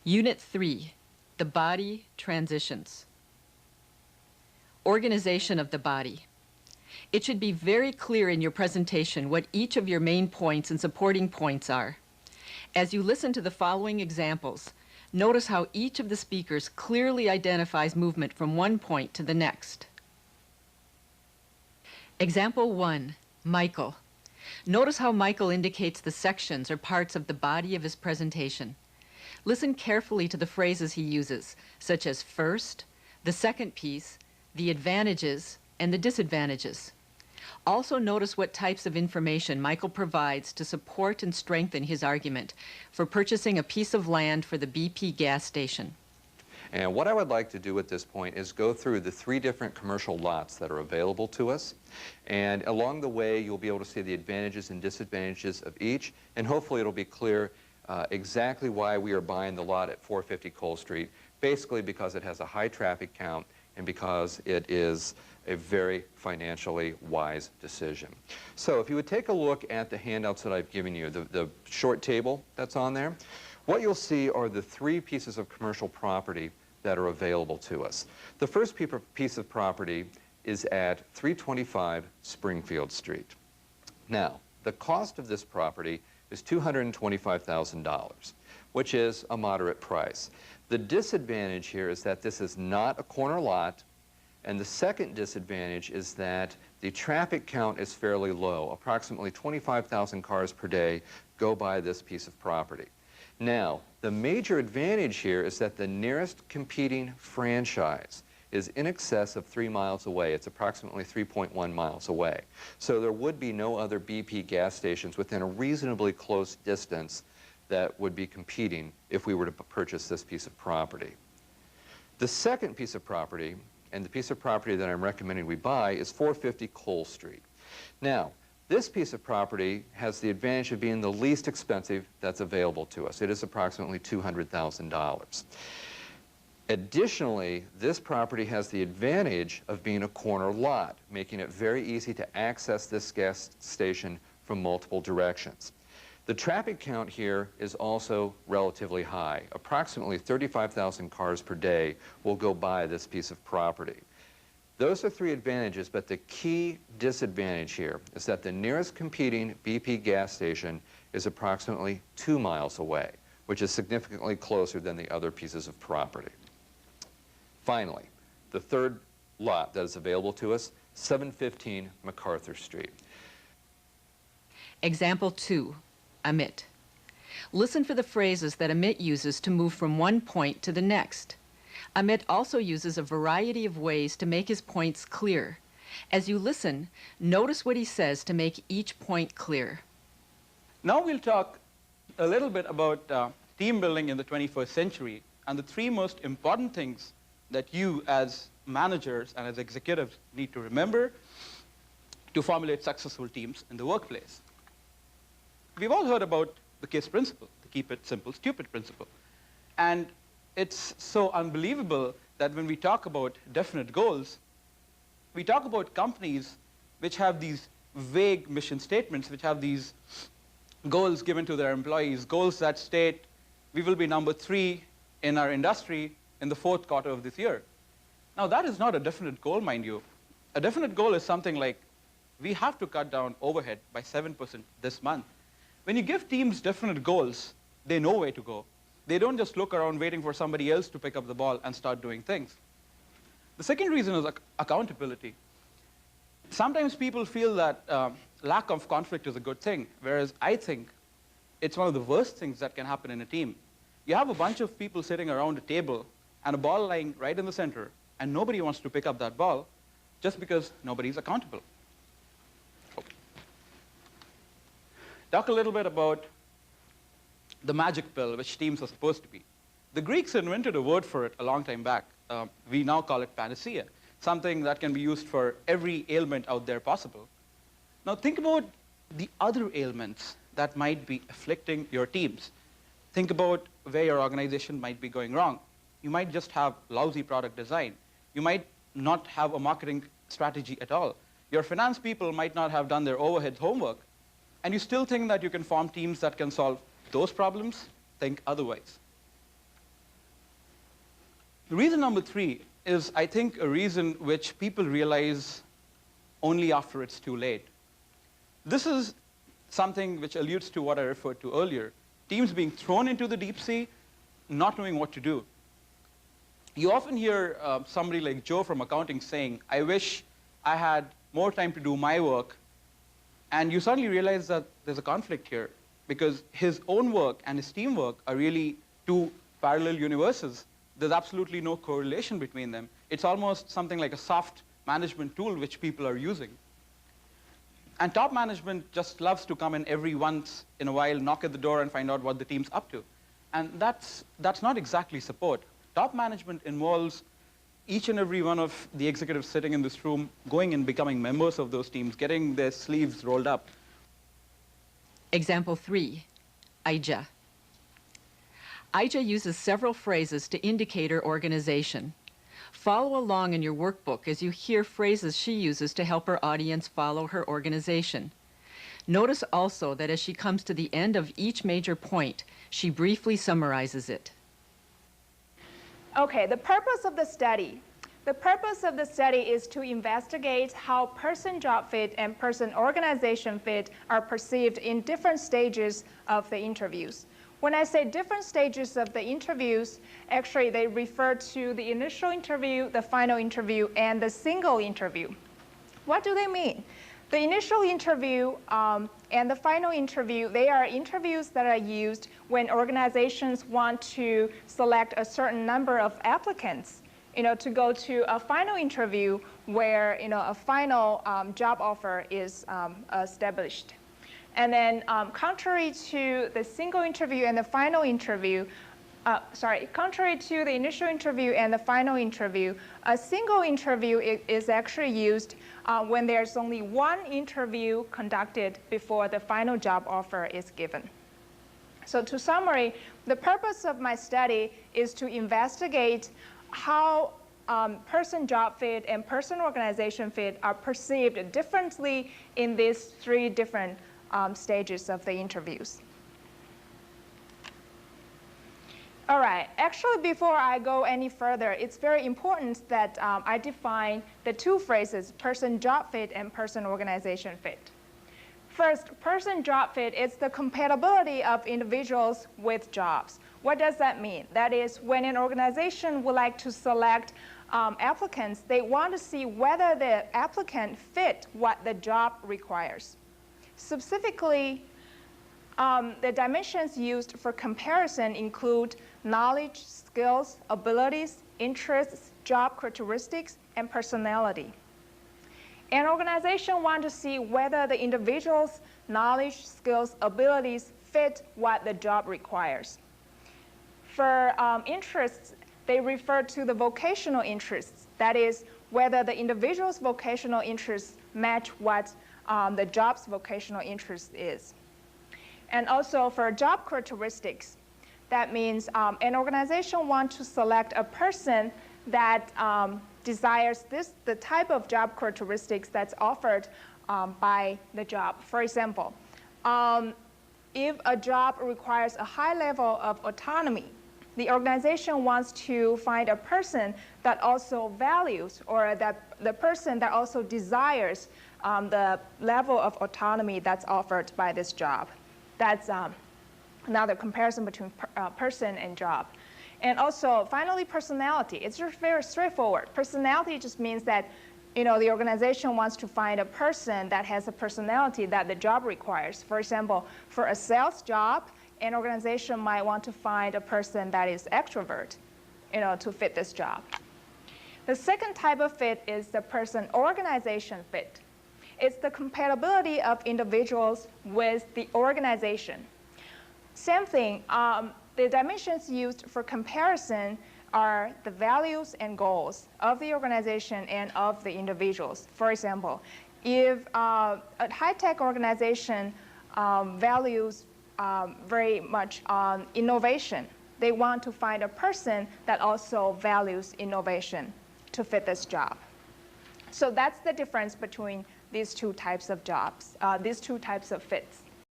Unit 3, the body transitions. Organization of the body. It should be very clear in your presentation what each of your main points and supporting points are. As you listen to the following examples, notice how each of the speakers clearly identifies movement from one point to the next. Example 1, Michael. Notice how Michael indicates the sections or parts of the body of his presentation. Listen carefully to the phrases he uses, such as first, the second piece, the advantages, and the disadvantages. Also notice what types of information Michael provides to support and strengthen his argument for purchasing a piece of land for the BP gas station. And what I would like to do at this point is go through the 3 different commercial lots that are available to us. And along the way, you'll be able to see the advantages and disadvantages of each. And hopefully it'll be clear exactly why we are buying the lot at 450 Cole Street, basically because it has a high traffic count and because it is a very financially wise decision. So if you would take a look at the handouts that I've given you, the short table that's on there, what you'll see are the 3 pieces of commercial property that are available to us. The first piece of property is at 325 Springfield Street. Now, the cost of this property is $225,000, which is a moderate price. The disadvantage here is that this is not a corner lot, and the second disadvantage is that the traffic count is fairly low. Approximately 25,000 cars per day go by this piece of property. Now, the major advantage here is that the nearest competing franchise is in excess of 3 miles away. It's approximately 3.1 miles away. So there would be no other BP gas stations within a reasonably close distance that would be competing if we were to purchase this piece of property. The second piece of property, and the piece of property that I'm recommending we buy, is 450 Cole Street. Now, this piece of property has the advantage of being the least expensive that's available to us. It is approximately $200,000. Additionally, this property has the advantage of being a corner lot, making it very easy to access this gas station from multiple directions. The traffic count here is also relatively high. Approximately 35,000 cars per day will go by this piece of property. Those are 3 advantages, but the key disadvantage here is that the nearest competing BP gas station is approximately 2 miles away, which is significantly closer than the other pieces of property. Finally, the third lot that is available to us, 715 MacArthur Street. Example 2, Amit. Listen for the phrases that Amit uses to move from one point to the next. Amit also uses a variety of ways to make his points clear. As you listen, notice what he says to make each point clear. Now we'll talk a little bit about team building in the 21st century and the 3 most important things that you as managers and as executives need to remember to formulate successful teams in the workplace. We've all heard about the KISS principle, the keep it simple, stupid principle. And it's so unbelievable that when we talk about definite goals, we talk about companies which have these vague mission statements, which have these goals given to their employees, goals that state we will be number 3 in our industry in the 4th quarter of this year. Now that is not a definite goal, mind you. A definite goal is something like we have to cut down overhead by 7% this month. When you give teams definite goals, they know where to go. They don't just look around waiting for somebody else to pick up the ball and start doing things. The second reason is accountability. Sometimes people feel that lack of conflict is a good thing, whereas I think it's one of the worst things that can happen in a team. You have a bunch of people sitting around a table and a ball lying right in the center, and nobody wants to pick up that ball just because nobody's accountable. Talk a little bit about the magic pill, which teams are supposed to be. The Greeks invented a word for it a long time back. We now call it panacea, something that can be used for every ailment out there possible. Now think about the other ailments that might be afflicting your teams. Think about where your organization might be going wrong. You might just have lousy product design. You might not have a marketing strategy at all. Your finance people might not have done their overhead homework. And you still think that you can form teams that can solve those problems? Think otherwise. The reason number 3 is, I think, a reason which people realize only after it's too late. This is something which alludes to what I referred to earlier. Teams being thrown into the deep sea, not knowing what to do. You often hear somebody like Joe from accounting saying, I wish I had more time to do my work. And you suddenly realize that there's a conflict here, because his own work and his teamwork are really two parallel universes. There's absolutely no correlation between them. It's almost something like a soft management tool which people are using. And top management just loves to come in every once in a while, knock at the door, and find out what the team's up to. And that's not exactly support. Top management involves each and every one of the executives sitting in this room going and becoming members of those teams, getting their sleeves rolled up. Example 3, Aija. Aija uses several phrases to indicate her organization. Follow along in your workbook as you hear phrases she uses to help her audience follow her organization. Notice also that as she comes to the end of each major point, she briefly summarizes it. Okay, the purpose of the study. The purpose of the study is to investigate how person-job fit and person-organization fit are perceived in different stages of the interviews. When I say different stages of the interviews, actually they refer to the initial interview, the final interview, and the single interview. What do they mean? The initial interview and the final interview, they are interviews that are used when organizations want to select a certain number of applicants, to go to a final interview where, a final job offer is established. And then contrary to the single interview and the final interview, contrary to the initial interview and the final interview, a single interview is actually used when there's only one interview conducted before the final job offer is given. So to summary, the purpose of my study is to investigate how person-job fit and person-organization fit are perceived differently in these 3 different stages of the interviews. All right, actually before I go any further, it's very important that I define the 2 phrases, person-job fit and person-organization fit. First, person-job fit is the compatibility of individuals with jobs. What does that mean? That is, when an organization would like to select applicants, they want to see whether the applicant fit what the job requires. Specifically, the dimensions used for comparison include knowledge, skills, abilities, interests, job characteristics, and personality. An organization wants to see whether the individual's knowledge, skills, abilities fit what the job requires. For interests, they refer to the vocational interests. That is, whether the individual's vocational interests match what the job's vocational interest is. And also for job characteristics, that means an organization wants to select a person that desires the type of job characteristics that's offered by the job. For example, if a job requires a high level of autonomy, the organization wants to find a person that also values, or that the person that also desires the level of autonomy that's offered by this job. That's another comparison between person and job. And also, finally, personality. It's just very straightforward. Personality just means that the organization wants to find a person that has a personality that the job requires. For example, for a sales job, an organization might want to find a person that is extrovert, to fit this job. The second type of fit is the person-organization fit. It's the compatibility of individuals with the organization. Same thing, the dimensions used for comparison are the values and goals of the organization and of the individuals. For example, if a high-tech organization values very much on innovation, they want to find a person that also values innovation to fit this job. So that's the difference between these 2 types of jobs, these 2 types of fits.